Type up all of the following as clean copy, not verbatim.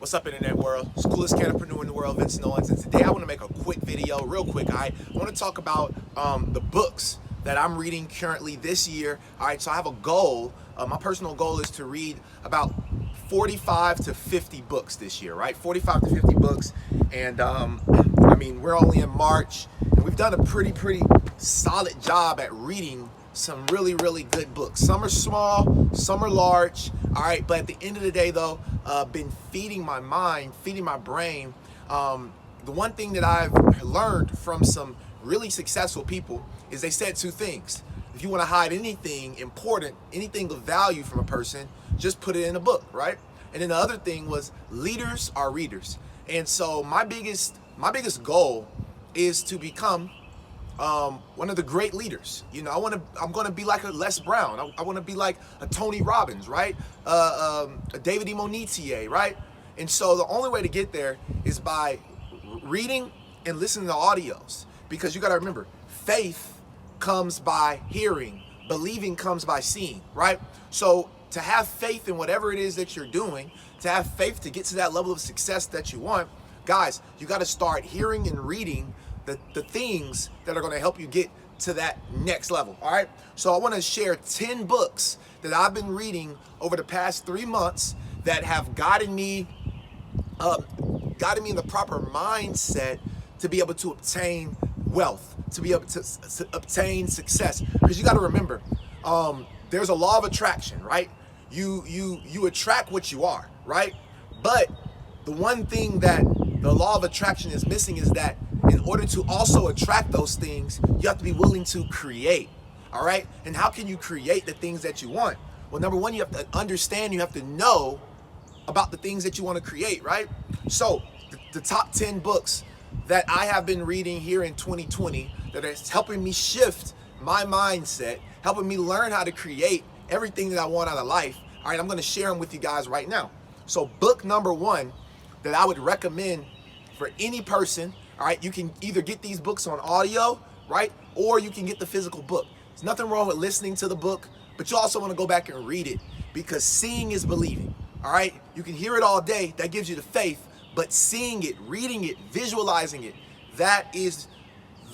What's up, internet world? It's the coolest canopreneur in the world, Vincent Owens, and today I want to make a quick video, real quick. I want to talk about the books that I'm reading currently this year. All right, so I have a goal. My personal goal is to read about 45 to 50 books this year, right? 45 to 50 books, and I mean, we're only in March, and we've done a pretty solid job at reading some really good books. Some are small, some are large, all right, but at the end of the day though, been feeding my mind, feeding my brain. The one thing that I've learned from some really successful people is they said two things. If you want to hide anything important, anything of value from a person, just put it in a book, right? And then the other thing was leaders are readers. And so my biggest goal is to become one of the great leaders. You know, I'm going to be like a Les Brown. I want to be like a Tony Robbins, right? A David Monetier, right? And so the only way to get there is by reading and listening to audios, because you got to remember, faith comes by hearing, believing comes by seeing, right? So to have faith in whatever it is that you're doing, to have faith to get to that level of success that you want, guys, you got to start hearing and reading the things that are going to help you get to that next level. All right, so I want to share 10 books that I've been reading over the past 3 months that have gotten me in the proper mindset to be able to obtain wealth, to be able to obtain success. Because you got to remember, there's a law of attraction, right? You attract what you are, right? But the one thing that the law of attraction is missing is that in order to also attract those things, you have to be willing to create, all right? And how can you create the things that you want? Well, number one, you have to understand, you have to know about the things that you want to create, right? So the top 10 books that I have been reading here in 2020 that is helping me shift my mindset, helping me learn how to create everything that I want out of life, all right, I'm going to share them with you guys right now. So book number one that I would recommend for any person, all right, you can either get these books on audio, right, or you can get the physical book. There's nothing wrong with listening to the book, but you also want to go back and read it, because seeing is believing, all right? You can hear it all day, that gives you the faith, but seeing it, reading it, visualizing it, that is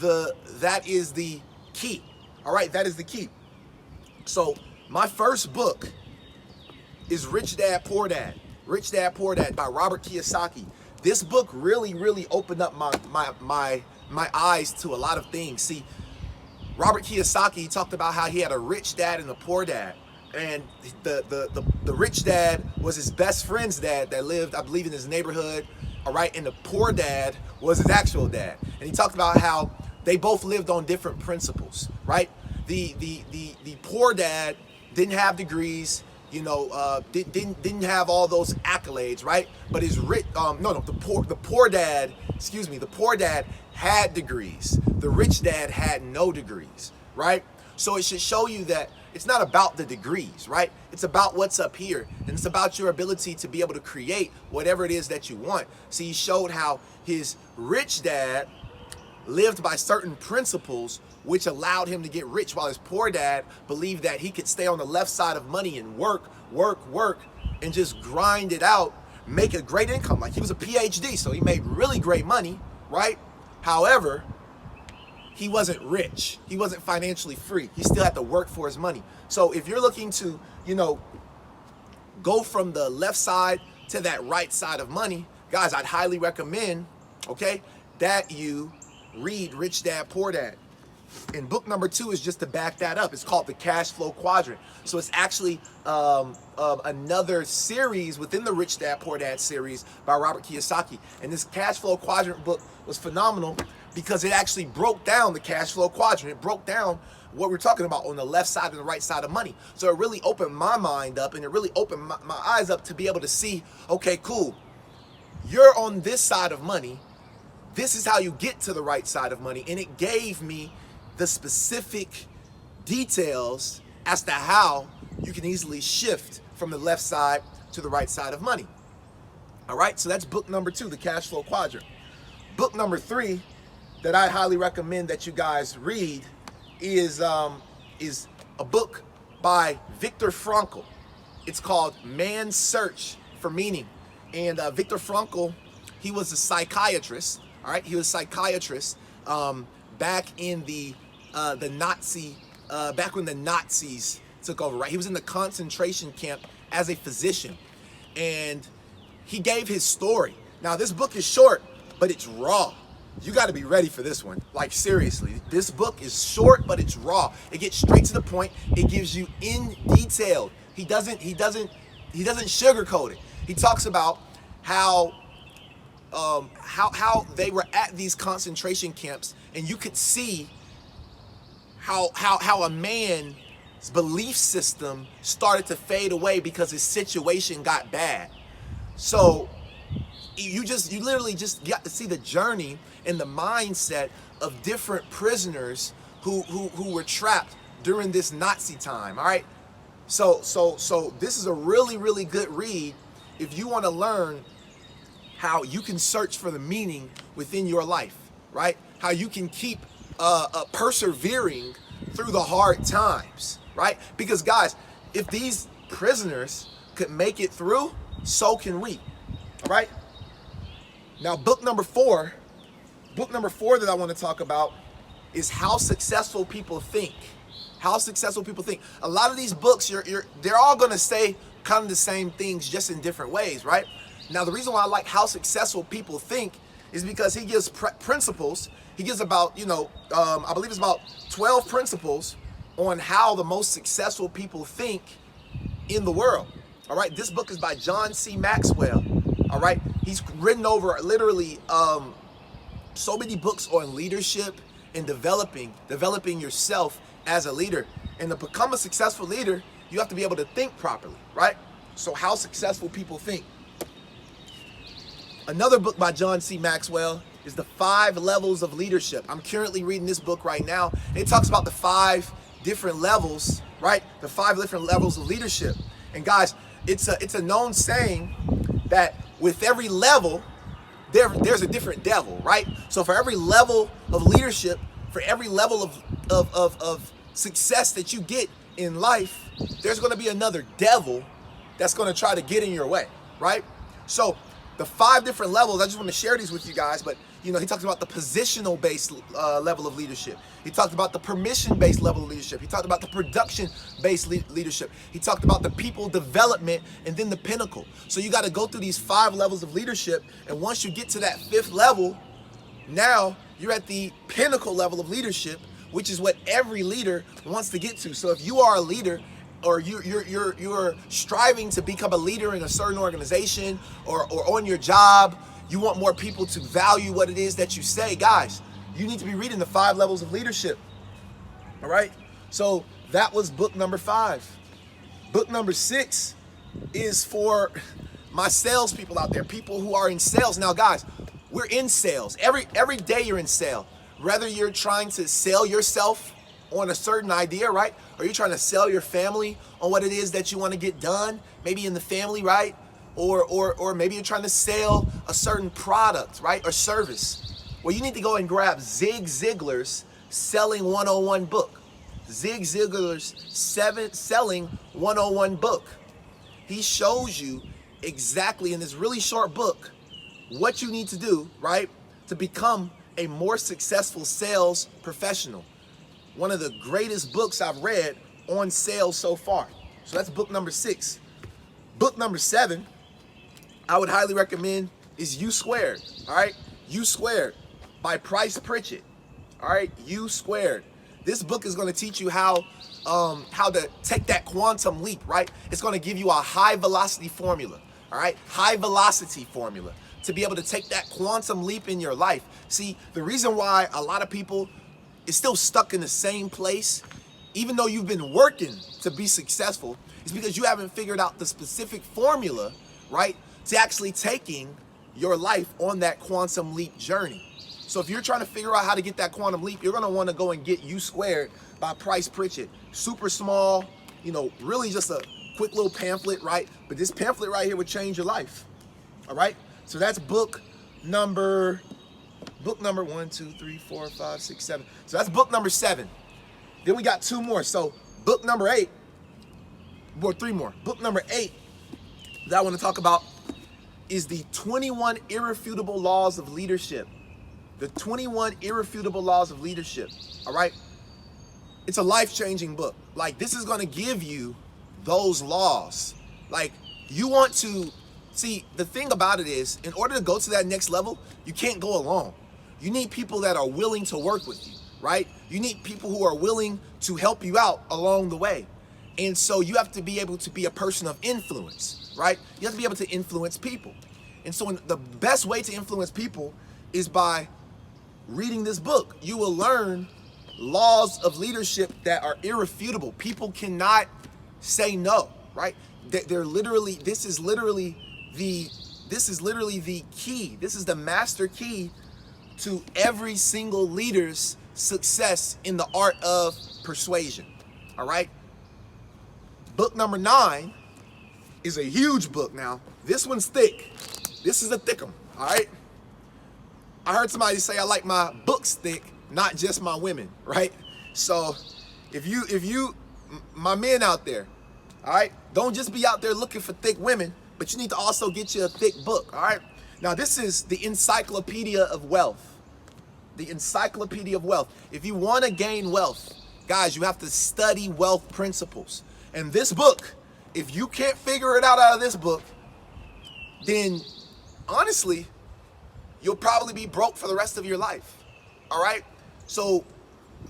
the key, all right? That is the key. So my first book is Rich Dad, Poor Dad. Rich Dad, Poor Dad by Robert Kiyosaki. This book really opened up my eyes to a lot of things. See, Robert Kiyosaki talked about how he had a rich dad and a poor dad. And the rich dad was his best friend's dad that lived, I believe, in his neighborhood, all right? And the poor dad was his actual dad. And he talked about how they both lived on different principles, right? The poor dad didn't have degrees, you know, didn't have all those accolades, right? But his the poor dad, the poor dad had degrees. The rich dad had no degrees, right? So it should show you that it's not about the degrees, right? It's about what's up here, and it's about your ability to be able to create whatever it is that you want. See, he showed how his rich dad lived by certain principles which allowed him to get rich, while his poor dad believed that he could stay on the left side of money and work, and just grind it out, make a great income. Like, he was a PhD, so he made really great money, right? However, he wasn't rich. He wasn't financially free. He still had to work for his money. So if you're looking to, you know, go from the left side to that right side of money, guys, I'd highly recommend, okay, that you read Rich Dad, Poor Dad. And book number two is just to back that up. It's called The Cash Flow Quadrant. So it's actually another series within the Rich Dad, Poor Dad series by Robert Kiyosaki. And this Cash Flow Quadrant book was phenomenal because it actually broke down the cash flow quadrant. It broke down what we're talking about on the left side and the right side of money. So it really opened my mind up, and it really opened my eyes up to be able to see, okay, cool, you're on this side of money. This is how you get to the right side of money. And it gave me the specific details as to how you can easily shift from the left side to the right side of money. All right, so that's book number two, The Cash Flow Quadrant. Book number three that I highly recommend that you guys read is a book by Viktor Frankl. It's called Man's Search for Meaning. And Viktor Frankl, he was a psychiatrist. All right, he was a psychiatrist back in the Nazi, back when the Nazis took over. Right, he was in the concentration camp as a physician, and he gave his story. Now this book is short, but it's raw. You got to be ready for this one. Like seriously, this book is short, but it's raw. It gets straight to the point. It gives you in detail. He doesn't sugarcoat it. He talks about how they were at these concentration camps, and you could see how a man's belief system started to fade away because his situation got bad. So you literally just got to see the journey and the mindset of different prisoners who were trapped during this Nazi time. All right. So this is a really good read if you want to learn how you can search for the meaning within your life, right? How you can keep persevering through the hard times, right? Because guys, if these prisoners could make it through, so can we, all right? Now, book number four that I want to talk about is How Successful People Think. How successful people think. A lot of these books, they're all going to say kind of the same things, just in different ways, right? Now, the reason why I like How Successful People Think is because he gives principles. He gives about, I believe it's about 12 principles on how the most successful people think in the world. All right, this book is by John C. Maxwell. All right, he's written over literally so many books on leadership and developing yourself as a leader. And to become a successful leader, you have to be able to think properly, right? So How Successful People Think. Another book by John C. Maxwell is The 5 Levels of Leadership. I'm currently reading this book right now. It talks about the 5 different levels, right? The 5 different levels of leadership. And guys, it's a known saying that with every level, there's a different devil, right? So for every level of leadership, for every level of success that you get in life, there's going to be another devil that's going to try to get in your way, right? So the 5 different levels, I just want to share these with you guys, but he talks about the positional-based level of leadership. He talked about the permission-based level of leadership. He talked about the production-based leadership. He talked about the people development and then the pinnacle. So you got to go through these 5 levels of leadership, and once you get to that 5th level, now you're at the pinnacle level of leadership, which is what every leader wants to get to. So if you are a leader, or you're striving to become a leader in a certain organization or on your job, you want more people to value what it is that you say, guys, you need to be reading the 5 levels of leadership. All right. So that was book number 5. Book number 6 is for my salespeople out there, people who are in sales. Now, guys, we're in sales. Every day you're in sale. Whether you're trying to sell yourself on a certain idea, right? Or you're trying to sell your family on what it is that you want to get done, maybe in the family, right? Or maybe you're trying to sell a certain product, right? Or service. Well, you need to go and grab Zig Ziglar's Selling 101 book. Zig Ziglar's Selling 101 book. He shows you exactly in this really short book what you need to do, right? To become a more successful sales professional. One of the greatest books I've read on sales so far. So that's book number 6. Book number 7, I would highly recommend, is U Squared. All right, U Squared by Price Pritchett. All right, U Squared. This book is going to teach you how to take that quantum leap. Right, it's going to give you a high velocity formula. All right, high velocity formula to be able to take that quantum leap in your life. See, the reason why a lot of people is still stuck in the same place, even though you've been working to be successful, is because you haven't figured out the specific formula, right, to actually taking your life on that quantum leap journey. So if you're trying to figure out how to get that quantum leap, you're going to want to go and get U Squared by Price Pritchett. Super small, really just a quick little pamphlet, right? But this pamphlet right here would change your life. All right? So that's book number 1, 2, 3, 4, 5, 6, 7. So that's book number 7. Then we got 2 more. So book number 8, or 3 more. Book number 8 that I want to talk about is the 21 Irrefutable Laws of Leadership. The 21 Irrefutable Laws of Leadership, all right? It's a life-changing book. Like, this is gonna give you those laws. Like, you want to, see, the thing about it is, in order to go to that next level, you can't go alone. You need people that are willing to work with you, right? You need people who are willing to help you out along the way. And so you have to be able to be a person of influence, right? You have to be able to influence people. And so the best way to influence people is by reading this book. You will learn laws of leadership that are irrefutable. People cannot say no, right? They're literally, this is literally the key. This is the master key to every single leader's success in the art of persuasion, all right? Book number 9 is a huge book now. This one's thick. This is a thick one, all right? I heard somebody say I like my books thick, not just my women, right? So if you, my men out there, all right, don't just be out there looking for thick women, but you need to also get you a thick book, all right? Now, this is the Encyclopedia of Wealth. The Encyclopedia of Wealth. If you want to gain wealth, guys, you have to study wealth principles. And this book, if you can't figure it out of this book, then honestly, you'll probably be broke for the rest of your life, all right? So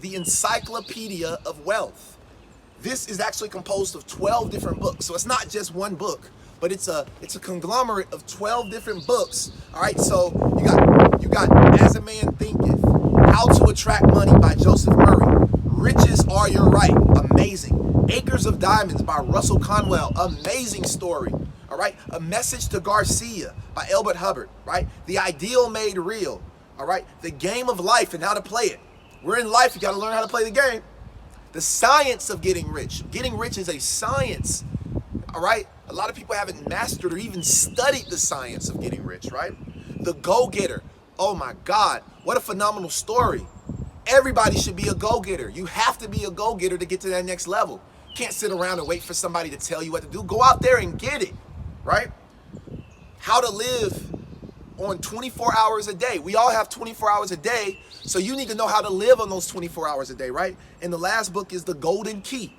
the Encyclopedia of Wealth. This is actually composed of 12 different books. So it's not just one book, but it's a conglomerate of 12 different books. All right, so you got As a Man Thinketh, How to Attract Money by Joseph Murray, Riches Are Your Right, amazing. Acres of Diamonds by Russell Conwell, amazing story. All right, A Message to Garcia by Elbert Hubbard, right? The Ideal Made Real, all right? The Game of Life and How to Play it. We're in life, you gotta learn how to play the game. The Science of Getting Rich. Getting rich is a science, all right? A lot of people haven't mastered or even studied the science of getting rich, right? The Go-Getter. Oh my God, what a phenomenal story. Everybody should be a go-getter. You have to be a go-getter to get to that next level. You can't sit around and wait for somebody to tell you what to do. Go out there and get it, right? How to live on 24 hours a day. We all have 24 hours a day, so you need to know how to live on those 24 hours a day, right? And the last book is The Golden Key.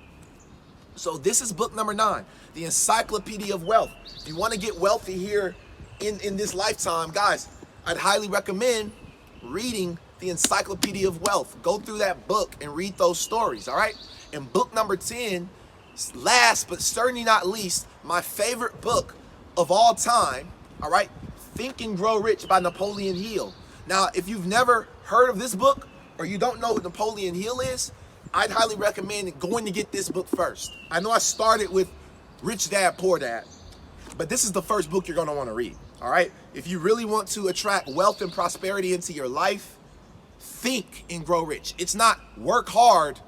So this is book number 9, the Encyclopedia of Wealth. If you want to get wealthy here in this lifetime, guys, I'd highly recommend reading the Encyclopedia of Wealth. Go through that book and read those stories, all right? And book number 10, last but certainly not least, my favorite book of all time, all right? Think and Grow Rich by Napoleon Hill. Now, if you've never heard of this book or you don't know what Napoleon Hill is, I'd highly recommend going to get this book first. I know I started with Rich Dad, Poor Dad, but this is the first book you're gonna wanna read, all right? If you really want to attract wealth and prosperity into your life, think and grow rich. It's not work hard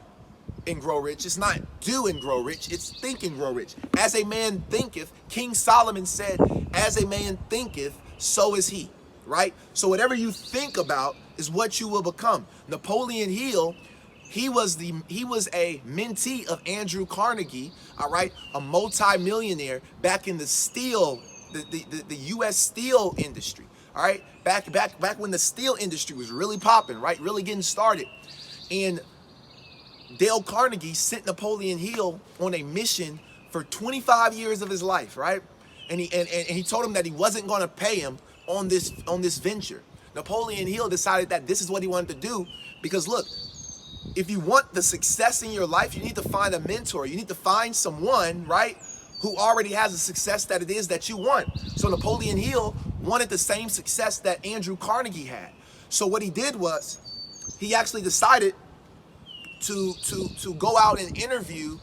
and grow rich. It's not do and grow rich. It's think and grow rich. As a man thinketh, King Solomon said, as a man thinketh, so is he, right? So whatever you think about is what you will become. Napoleon Hill, he was a mentee of Andrew Carnegie, all right, a multi-millionaire back in the steel, the U.S. steel industry, all right, back when the steel industry was really popping, right, really getting started. And Dale Carnegie sent Napoleon Hill on a mission for 25 years of his life, right? And he told him that he wasn't going to pay him on this venture. Napoleon Hill decided that this is what he wanted to do because look, if you want the success in your life, you need to find a mentor. You need to find someone, right, who already has the success that it is that you want. So Napoleon Hill wanted the same success that Andrew Carnegie had. So what he did was he actually decided to go out and interview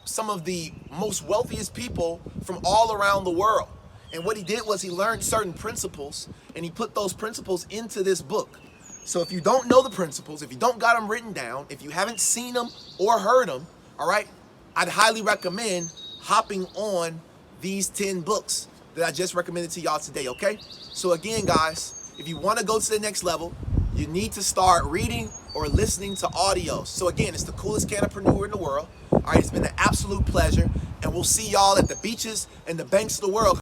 some of the most wealthiest people from all around the world. And what he did was he learned certain principles and he put those principles into this book. So if you don't know the principles, if you don't got them written down, if you haven't seen them or heard them, all right, I'd highly recommend hopping on these 10 books that I just recommended to y'all today, okay? So again, guys, if you want to go to the next level, you need to start reading or listening to audios. So again, it's the coolest canopreneur in the world. All right, it's been an absolute pleasure, and we'll see y'all at the beaches and the banks of the world.